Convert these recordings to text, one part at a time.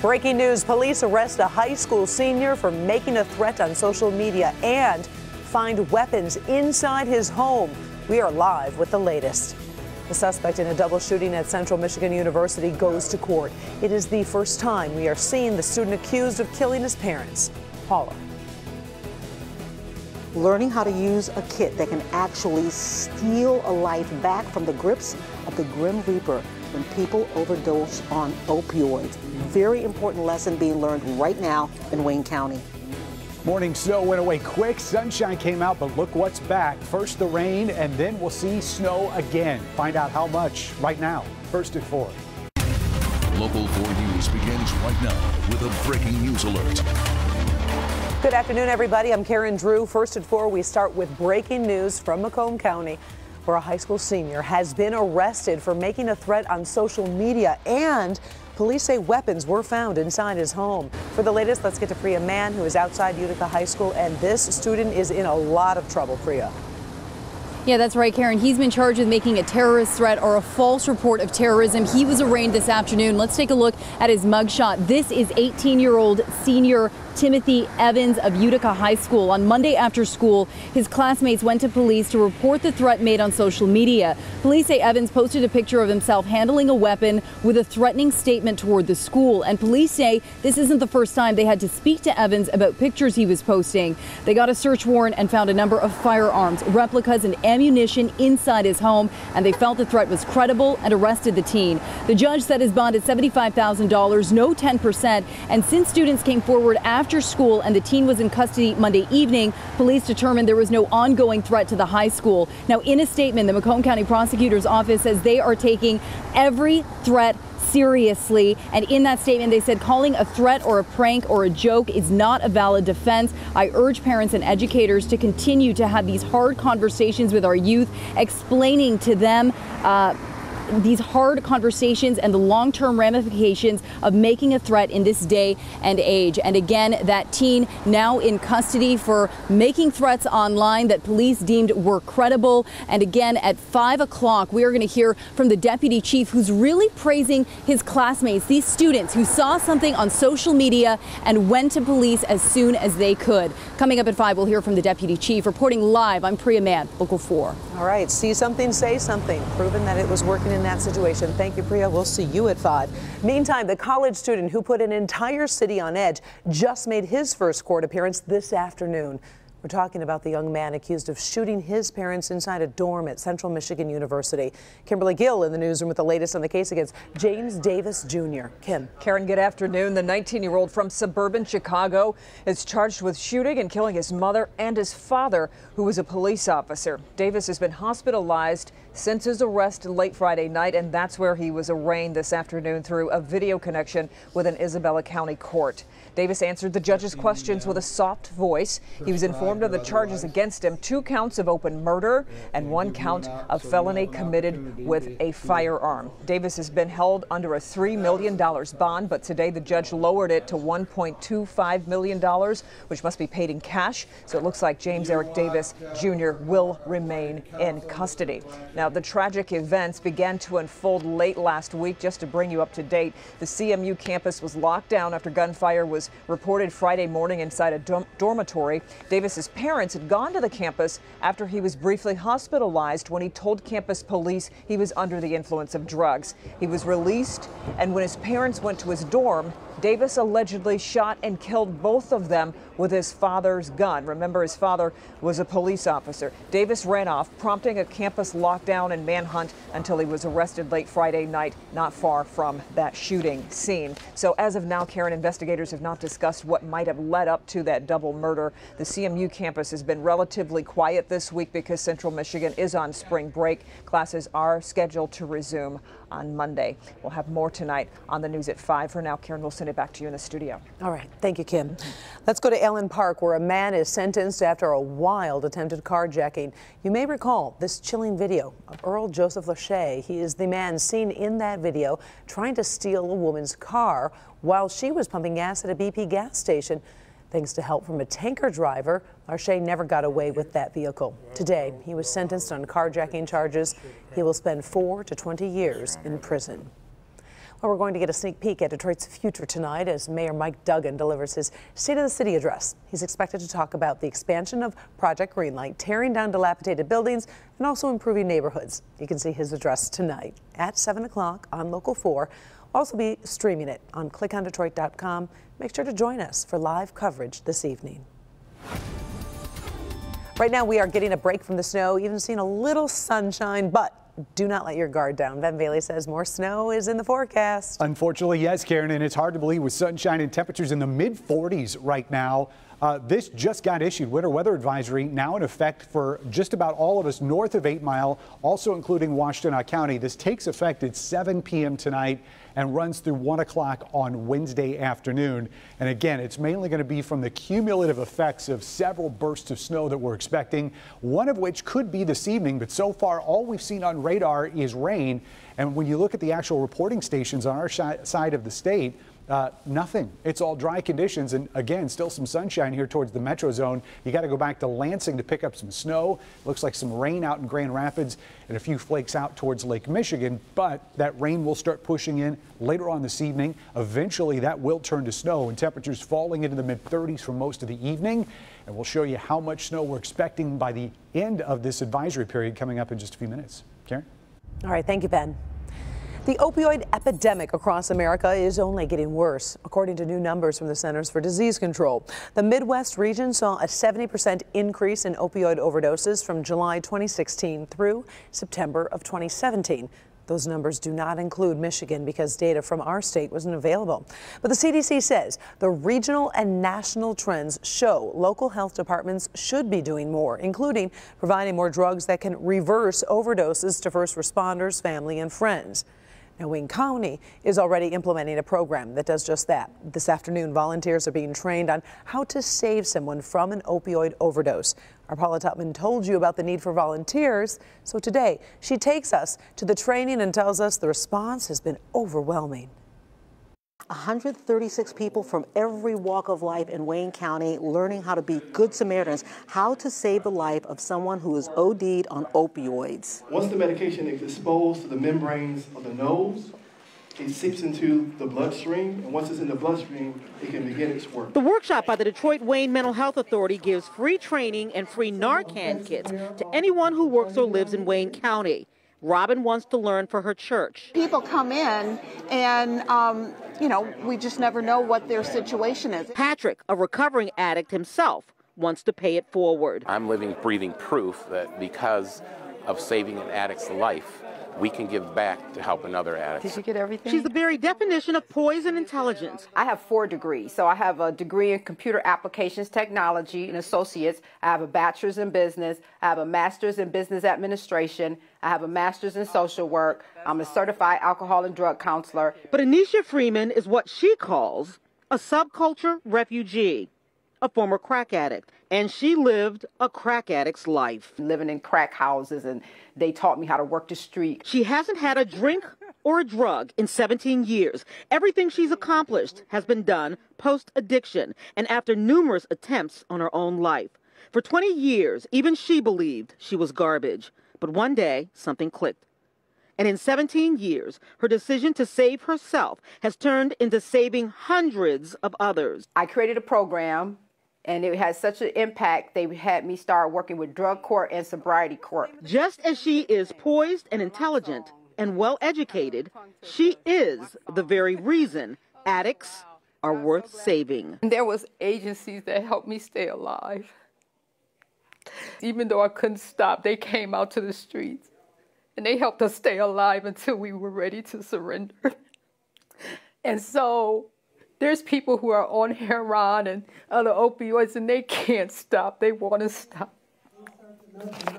Breaking news, police arrest a high school senior for making a threat on social media and find weapons inside his home. We are live with the latest. The suspect in a double shooting at Central Michigan University goes to court. It is the first time we are seeing the student accused of killing his parents. Paula. Learning how to use a kit that can actually steal a life back from the grips of the Grim Reaper when people overdose on opioids. Very important lesson being learned right now in Wayne County. Morning snow went away quick. Sunshine came out, but look what's back. First the rain, and then we'll see snow again. Find out how much right now. First at 4. Local 4 News begins right now with a breaking news alert. Good afternoon, everybody. I'm Karen Drew. First at 4, we start with breaking news from Macomb County, where a high school senior has been arrested for making a threat on social media, and police say weapons were found inside his home. For the latest, let's get to Priya Mann, who is outside Utica High School, and this student is in a lot of trouble. Priya. Yeah, that's right, Karen. He's been charged with making a terrorist threat or a false report of terrorism. He was arraigned this afternoon. Let's take a look at his mugshot. This is 18-year-old senior Timothy Evans of Utica High School. On Monday after school, his classmates went to police to report the threat made on social media. Police say Evans posted a picture of himself handling a weapon with a threatening statement toward the school. And police say this isn't the first time they had to speak to Evans about pictures he was posting. They got a search warrant and found a number of firearms, replicas, and ammunition inside his home, and they felt the threat was credible and arrested the teen. The judge set his bond at $75,000, no 10%, and since students came forward after school and the teen was in custody Monday evening, police determined there was no ongoing threat to the high school. Now, in a statement, the Macomb County Prosecutor's Office says they are taking every threat seriously, and in that statement they said calling a threat or a prank or a joke is not a valid defense. I urge parents and educators to continue to have these hard conversations with our youth, explaining to them these hard conversations and the long-term ramifications of making a threat in this day and age. And again, that teen now in custody for making threats online that police deemed were credible. And again, at 5 o'clock, we are going to hear from the deputy chief, who's really praising his classmates, these students who saw something on social media and went to police as soon as they could. Coming up at 5, we'll hear from the deputy chief. Reporting live, I'm Priya Mann, Local 4. All right, see something, say something. Proven that it was working in that situation. Thank you, Priya. We'll see you at 5. Meantime, the college student who put an entire city on edge just made his first court appearance this afternoon. We're talking about the young man accused of shooting his parents inside a dorm at Central Michigan University. Kimberly Gill in the newsroom with the latest on the case against James Davis Jr. Kim. Karen, good afternoon. The 19-year-old from suburban Chicago is charged with shooting and killing his mother and his father, who was a police officer. Davis has been hospitalized since his arrest late Friday night, and that's where he was arraigned this afternoon through a video connection with an Isabella County court. Davis answered the judge's questions with a soft voice. He was informed of the charges against him: 2 counts of open murder and 1 count of felony committed with a firearm. Davis has been held under a $3 million bond, but today the judge lowered it to $1.25 million, which must be paid in cash. So it looks like James Eric Davis Jr. will remain in custody. Now, the tragic events began to unfold late last week. Just to bring you up to date, the CMU campus was locked down after gunfire was reported Friday morning inside a dormitory. Davis's parents had gone to the campus after he was briefly hospitalized when he told campus police he was under the influence of drugs. He was released, and when his parents went to his dorm, Davis allegedly shot and killed both of them with his father's gun. Remember, his father was a police officer. Davis ran off, prompting a campus lockdown and manhunt until he was arrested late Friday night, not far from that shooting scene. So as of now, Karen, investigators have not discussed what might have led up to that double murder. The CMU campus has been relatively quiet this week because Central Michigan is on spring break. Classes are scheduled to resume on Monday. We'll have more tonight on the news at 5. For now, Karen, we'll send it back to you in the studio. All right. Thank you, Kim. Let's go to Ellen Park, where a man is sentenced after a wild attempted carjacking. You may recall this chilling video of Earl Joseph Lachey. He is the man seen in that video trying to steal a woman's car while she was pumping gas at a BP gas station. Thanks to help from a tanker driver, Lachey never got away with that vehicle. Today, he was sentenced on carjacking charges. He will spend 4 to 20 years in prison. Well, we're going to get a sneak peek at Detroit's future tonight as Mayor Mike Duggan delivers his State of the City address. He's expected to talk about the expansion of Project Greenlight, tearing down dilapidated buildings, and also improving neighborhoods. You can see his address tonight at 7 o'clock on Local 4. We'll also be streaming it on clickondetroit.com. Make sure to join us for live coverage this evening. Right now, we are getting a break from the snow, even seeing a little sunshine, but do not let your guard down. Ben Bailey says more snow is in the forecast. Unfortunately, yes, Karen, and it's hard to believe with sunshine and temperatures in the mid-40s right now. This just got issued. Winter weather advisory now in effect for just about all of us north of 8 Mile, also including Washtenaw County. This takes effect at 7 p.m. tonight and runs through 1 o'clock on Wednesday afternoon. And again, it's mainly going to be from the cumulative effects of several bursts of snow that we're expecting, one of which could be this evening. But so far, all we've seen on radar is rain. And when you look at the actual reporting stations on our side of the state, nothing. It's all dry conditions, and again, still some sunshine here towards the metro zone. You got to go back to Lansing to pick up some snow. Looks like some rain out in Grand Rapids and a few flakes out towards Lake Michigan, but that rain will start pushing in later on this evening. Eventually, that will turn to snow, and temperatures falling into the mid-30s for most of the evening. And we'll show you how much snow we're expecting by the end of this advisory period coming up in just a few minutes. Karen? All right, thank you, Ben. The opioid epidemic across America is only getting worse, according to new numbers from the Centers for Disease Control. The Midwest region saw a 70% increase in opioid overdoses from July 2016 through September of 2017. Those numbers do not include Michigan because data from our state wasn't available. But the CDC says the regional and national trends show local health departments should be doing more, including providing more drugs that can reverse overdoses to first responders, family, and friends. Now, Wayne County is already implementing a program that does just that. This afternoon, volunteers are being trained on how to save someone from an opioid overdose. Our Paula Tutman told you about the need for volunteers, so today she takes us to the training and tells us the response has been overwhelming. 136 people from every walk of life in Wayne County learning how to be good Samaritans, how to save the life of someone who is OD'd on opioids. Once the medication is exposed to the membranes of the nose, it seeps into the bloodstream, and once it's in the bloodstream, it can begin its work. The workshop by the Detroit Wayne Mental Health Authority gives free training and free Narcan kits to anyone who works or lives in Wayne County. Robin wants to learn for her church. People come in and, we just never know what their situation is. Patrick, a recovering addict himself, wants to pay it forward. I'm living, breathing proof that because of saving an addict's life, we can give back to help another addict. Did you get everything? She's the very definition of poise and intelligence. I have 4 degrees. So I have a degree in computer applications technology and associates. I have a bachelor's in business. I have a master's in business administration. I have a master's in social work. I'm a certified alcohol and drug counselor. But Anisha Freeman is what she calls a subculture refugee, a former crack addict, and she lived a crack addict's life. Living in crack houses, and they taught me how to work the street. She hasn't had a drink or a drug in 17 years. Everything she's accomplished has been done post-addiction and after numerous attempts on her own life. For 20 years, even she believed she was garbage. But one day, something clicked. And in 17 years, her decision to save herself has turned into saving hundreds of others. I created a program, and it had such an impact, they had me start working with drug court and sobriety court. Just as she is poised and intelligent and well-educated, she is the very reason addicts are worth saving. There was agencies that helped me stay alive. Even though I couldn't stop, they came out to the streets, and they helped us stay alive until we were ready to surrender. And so there's people who are on heroin and other opioids, and they can't stop. They want to stop.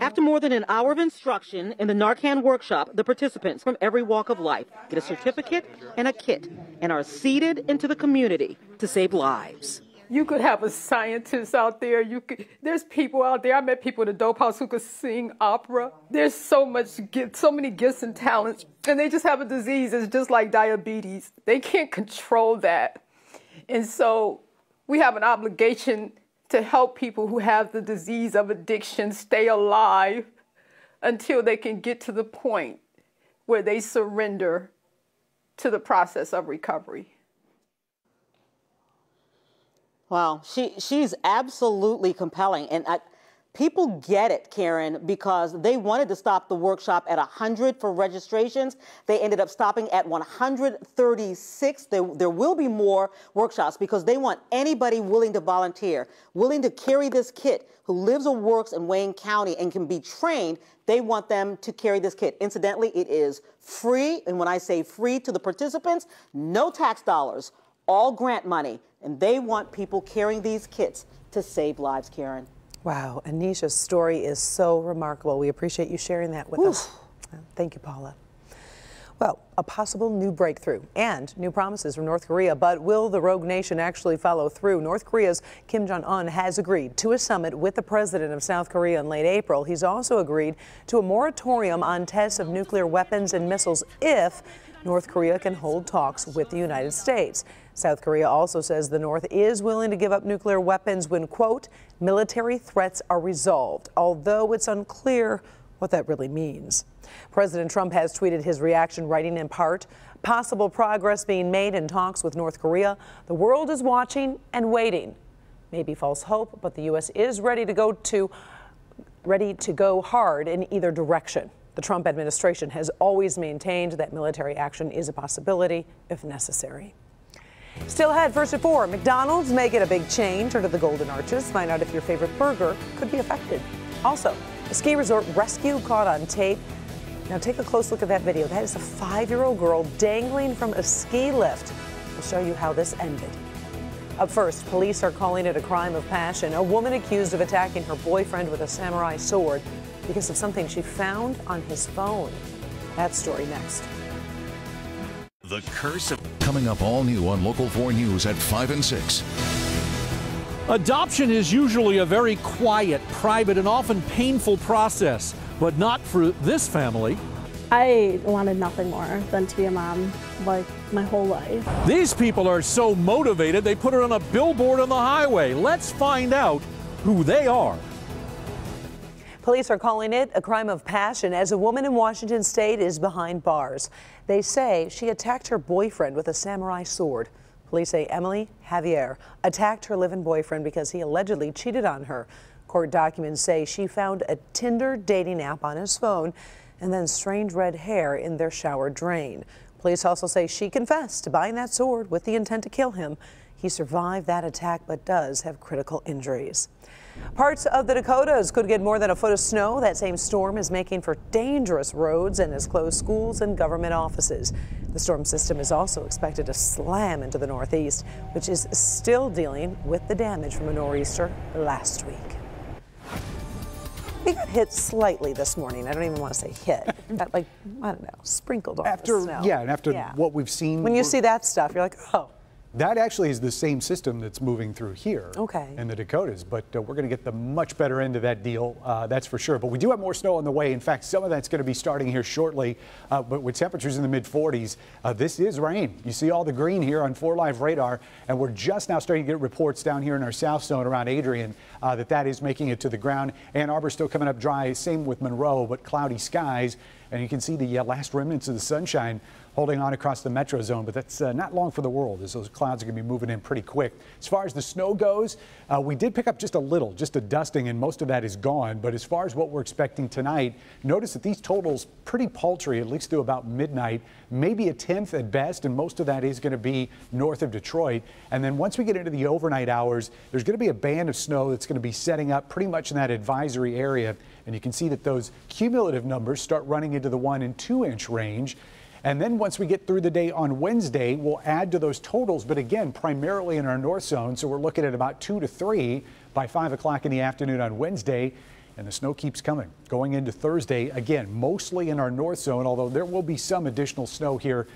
After more than an hour of instruction in the Narcan workshop, the participants from every walk of life get a certificate and a kit and are seeded into the community to save lives. You could have a scientist out there. There's people out there. I met people in the dope house who could sing opera. There's so many gifts and talents, and they just have a disease. It's just like diabetes. They can't control that. And so we have an obligation to help people who have the disease of addiction stay alive until they can get to the point where they surrender to the process of recovery. Wow, she's absolutely compelling. And people get it, Karen, because they wanted to stop the workshop at 100 for registrations. They ended up stopping at 136. There will be more workshops because they want anybody willing to volunteer, willing to carry this kit, who lives or works in Wayne County and can be trained. They want them to carry this kit. Incidentally, it is free. And when I say free to the participants, no tax dollars, all grant money. And they want people carrying these kits to save lives, Karen. Wow, Anisha's story is so remarkable. We appreciate you sharing that with us. Thank you, Paula. Well, a possible new breakthrough and new promises from North Korea, but will the rogue nation actually follow through? North Korea's Kim Jong-un has agreed to a summit with the president of South Korea in late April. He's also agreed to a moratorium on tests of nuclear weapons and missiles if North Korea can hold talks with the United States. South Korea also says the North is willing to give up nuclear weapons when, quote, military threats are resolved, although it's unclear what that really means. President Trump has tweeted his reaction, writing in part, possible progress being made in talks with North Korea. The world is watching and waiting. Maybe false hope, but the U.S. is ready to go hard in either direction. The Trump administration has always maintained that military action is a possibility if necessary. Still ahead, first at 4, McDonald's may get a big change under the Golden Arches. Find out if your favorite burger could be affected. Also, a ski resort rescue caught on tape. Now take a close look at that video. That is a 5-year-old girl dangling from a ski lift. We'll show you how this ended. Up first, police are calling it a crime of passion. A woman accused of attacking her boyfriend with a samurai sword because of something she found on his phone. That story next. The Curse of... Coming up all new on Local 4 News at 5 and 6. Adoption is usually a very quiet, private, and often painful process, but not for this family. I wanted nothing more than to be a mom, like, my whole life. These people are so motivated, they put it on a billboard on the highway. Let's find out who they are. Police are calling it a crime of passion as a woman in Washington state is behind bars. They say she attacked her boyfriend with a samurai sword. Police say Emily Javier attacked her live-in boyfriend because he allegedly cheated on her. Court documents say she found a Tinder dating app on his phone and then strange red hair in their shower drain. Police also say she confessed to buying that sword with the intent to kill him. He survived that attack but does have critical injuries. Parts of the Dakotas could get more than a foot of snow. That same storm is making for dangerous roads and has closed schools and government offices. The storm system is also expected to slam into the Northeast, which is still dealing with the damage from a nor'easter last week. We got hit slightly this morning. I don't even want to say hit. Got, like, I don't know, sprinkled on the snow. Yeah, and after what we've seen. When you see that stuff, you're like, oh. That actually is the same system that's moving through here in the Dakotas, but we're going to get the much better end of that deal, that's for sure. But we do have more snow on the way. In fact, some of that's going to be starting here shortly, but with temperatures in the mid-40s, this is rain. You see all the green here on 4 Live radar, and we're just now starting to get reports down here in our south zone around Adrian that is making it to the ground. Ann Arbor still coming up dry, same with Monroe, but cloudy skies, and you can see the last remnants of the sunshine holding on across the metro zone, but that's not long for the world as those clouds are going to be moving in pretty quick. As far as the snow goes, we did pick up just a dusting, and most of that is gone. But as far as what we're expecting tonight, notice that these totals pretty paltry, at least through about midnight, maybe a tenth at best, and most of that is going to be north of Detroit. And then once we get into the overnight hours, there's going to be a band of snow that's going to be setting up pretty much in that advisory area. And you can see that those cumulative numbers start running into the 1 and 2 inch range. And then once we get through the day on Wednesday, we'll add to those totals, but again, primarily in our north zone. So we're looking at about 2 to 3 by 5 o'clock in the afternoon on Wednesday. And the snow keeps coming. Going into Thursday, again, mostly in our north zone, although there will be some additional snow here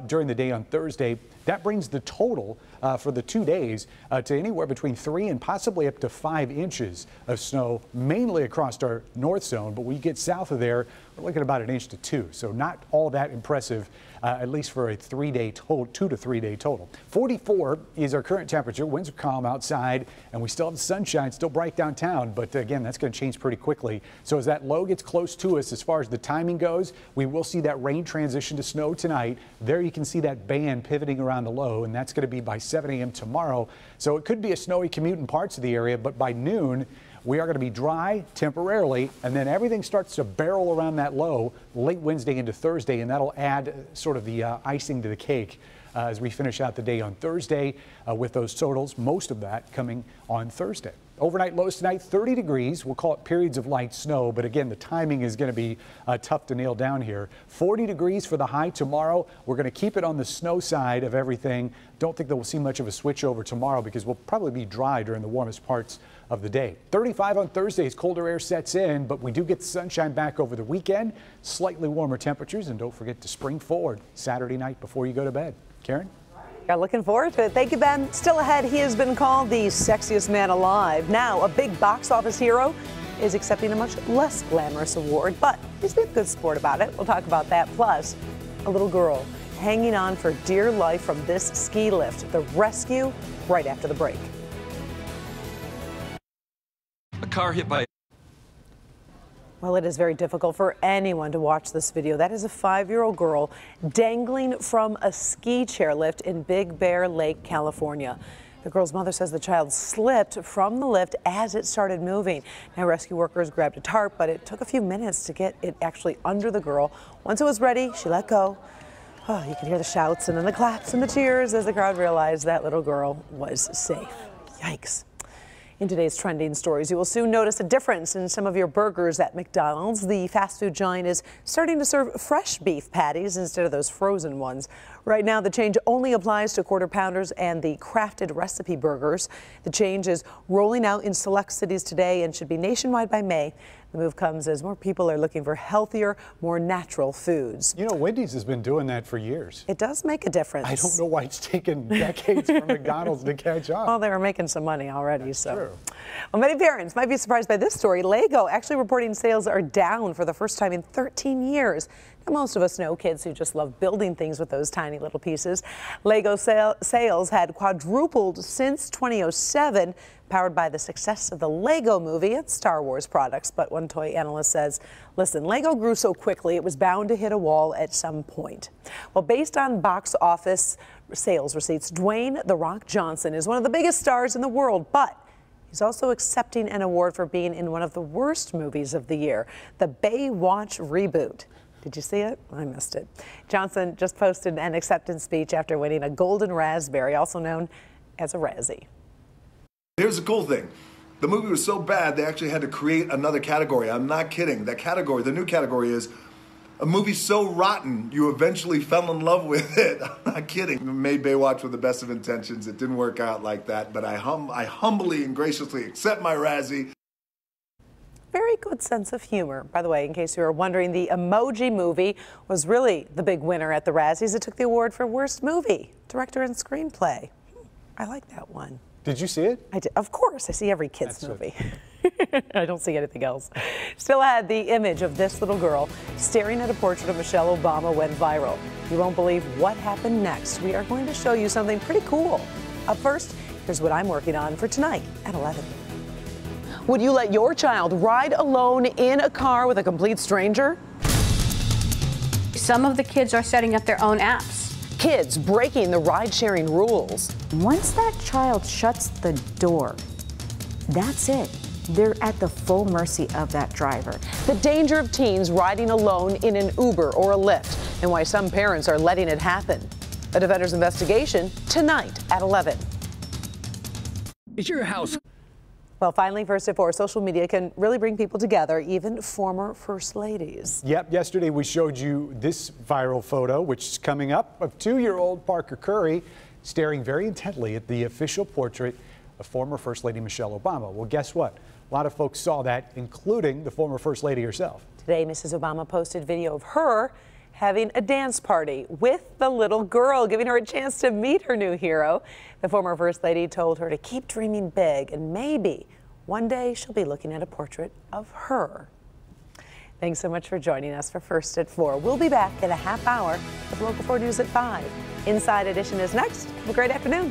during the day on Thursday. That brings the total for the 2 days to anywhere between 3 and possibly up to 5 inches of snow, mainly across our north zone. But when you get south of there, we're looking at about 1 inch to 2. So not all that impressive at least for a 3-day total, 2 to 3 day total. 44 is our current temperature. Winds are calm outside, and we still have the sunshine, still bright downtown. But again, that's going to change pretty quickly. So as that low gets close to us, as far as the timing goes, we will see that rain transition to snow tonight. There you can see that band pivoting around the low, and that's going to be by 7 a.m. tomorrow. So it could be a snowy commute in parts of the area, but by noon, we are going to be dry temporarily, and then everything starts to barrel around that low late Wednesday into Thursday, and that'll add sort of the icing to the cake as we finish out the day on Thursday with those totals, most of that coming on Thursday. Overnight lows tonight, 30 degrees. We'll call it periods of light snow, but again, the timing is going to be tough to nail down here. 40 degrees for the high tomorrow. We're going to keep it on the snow side of everything. Don't think that we'll see much of a switch over tomorrow because we'll probably be dry during the warmest parts of the day. 35 on Thursday as colder air sets in, but we do get the sunshine back over the weekend. Slightly warmer temperatures, and don't forget to spring forward Saturday night before you go to bed. Karen? Yeah, looking forward to it. Thank you, Ben. Still ahead, he has been called the sexiest man alive. Now, a big box office hero is accepting a much less glamorous award, but he's been a good sport about it. We'll talk about that. Plus, a little girl hanging on for dear life from this ski lift. The rescue right after the break. A car hit by... Well, it is very difficult for anyone to watch this video. That is a 5-year-old girl dangling from a ski chairlift in Big Bear Lake, California. The girl's mother says the child slipped from the lift as it started moving. Now, rescue workers grabbed a tarp, but it took a few minutes to get it actually under the girl. Once it was ready, she let go. Oh, you could hear the shouts and then the claps and the cheers as the crowd realized that little girl was safe. Yikes. In today's trending stories, you will soon notice a difference in some of your burgers at McDonald's. The fast food giant is starting to serve fresh beef patties instead of those frozen ones. Right now, the change only applies to quarter pounders and the crafted recipe burgers. The change is rolling out in select cities today and should be nationwide by May. The move comes as more people are looking for healthier, more natural foods. You know, Wendy's has been doing that for years. It does make a difference. I don't know why it's taken decades for McDonald's to catch up. Well, they were making some money already, That's so. True. Well, many parents might be surprised by this story. Lego actually reporting sales are down for the first time in 13 years. Now, most of us know kids who just love building things with those tiny little pieces. Lego sales had quadrupled since 2007. Powered by the success of the Lego movie and Star Wars products. But one toy analyst says, listen, Lego grew so quickly it was bound to hit a wall at some point. Well, based on box office sales receipts, Dwayne "The Rock" Johnson is one of the biggest stars in the world, but he's also accepting an award for being in one of the worst movies of the year, the Baywatch reboot. Did you see it? I missed it. Johnson just posted an acceptance speech after winning a Golden Raspberry, also known as a Razzie. Here's the cool thing. The movie was so bad, they actually had to create another category. I'm not kidding. That category, the new category is a movie so rotten, you eventually fell in love with it. I'm not kidding. Made Baywatch with the best of intentions. It didn't work out like that, but I humbly and graciously accept my Razzie. Very good sense of humor. By the way, in case you were wondering, the Emoji Movie was really the big winner at the Razzies. It took the award for Worst Movie, Director and Screenplay. I like that one. Did you see it? I did. Of course, I see every kid's movie. I don't see anything else. Still had the image of this little girl staring at a portrait of Michelle Obama went viral. You won't believe what happened next. We are going to show you something pretty cool. Up first, here's what I'm working on for tonight at 11. Would you let your child ride alone in a car with a complete stranger? Some of the kids are setting up their own apps. Kids breaking the ride-sharing rules. Once that child shuts the door, that's it. They're at the full mercy of that driver. The danger of teens riding alone in an Uber or a Lyft, and why some parents are letting it happen. A Defenders investigation tonight at 11. Is your house... Well, finally, first at 4, social media can really bring people together, even former first ladies. Yep, yesterday we showed you this viral photo, which is coming up, of 2-year-old Parker Curry staring very intently at the official portrait of former First Lady Michelle Obama. Well, guess what? A lot of folks saw that, including the former First Lady herself. Today, Mrs. Obama posted video of her having a dance party with the little girl, giving her a chance to meet her new hero. The former First Lady told her to keep dreaming big, and maybe one day she'll be looking at a portrait of her. Thanks so much for joining us for First at 4. We'll be back in a half hour with Local 4 News at 5. Inside Edition is next. Have a great afternoon.